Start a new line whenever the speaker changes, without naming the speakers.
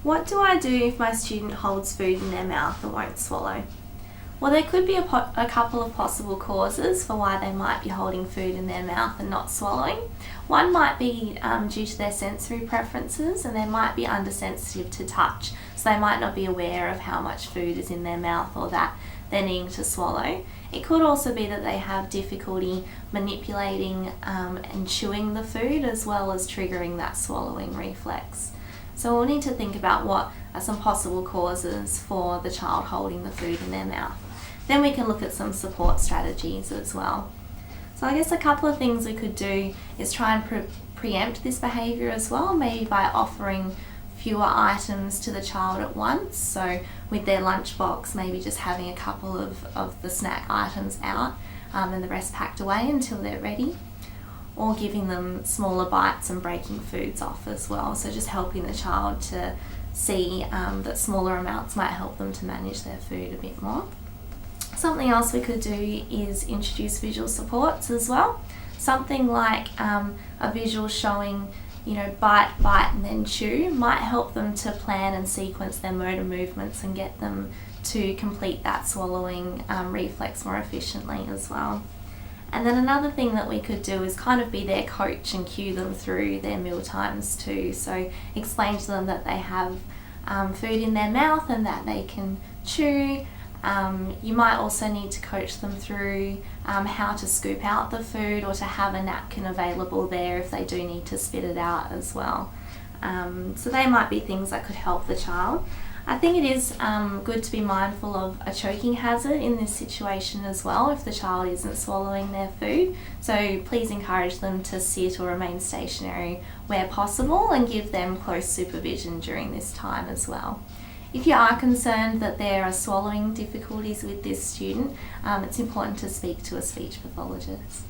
What do I do if my student holds food in their mouth and won't swallow? Well, there could be a couple of possible causes for why they might be holding food in their mouth and not swallowing. One might be due to their sensory preferences, and they might be undersensitive to touch, so they might not be aware of how much food is in their mouth or that they're needing to swallow. It could also be that they have difficulty manipulating and chewing the food, as well as triggering that swallowing reflex. So we'll need to think about what are some possible causes for the child holding the food in their mouth. Then we can look at some support strategies as well. So I guess a couple of things we could do is try and preempt this behaviour as well, maybe by offering fewer items to the child at once. So with their lunchbox, maybe just having a couple of the snack items out and the rest packed away until they're ready. Or giving them smaller bites and breaking foods off as well. So just helping the child to see that smaller amounts might help them to manage their food a bit more. Something else we could do is introduce visual supports as well. Something like a visual showing, bite, and then chew might help them to plan and sequence their motor movements and get them to complete that swallowing reflex more efficiently as well. And then another thing that we could do is kind of be their coach and cue them through their meal times too. So explain to them that they have food in their mouth and that they can chew. You might also need to coach them through how to scoop out the food, or to have a napkin available there if they do need to spit it out as well. So they might be things that could help the child. I think it is good to be mindful of a choking hazard in this situation as well if the child isn't swallowing their food. So please encourage them to sit or remain stationary where possible, and give them close supervision during this time as well. If you are concerned that there are swallowing difficulties with this student, it's important to speak to a speech pathologist.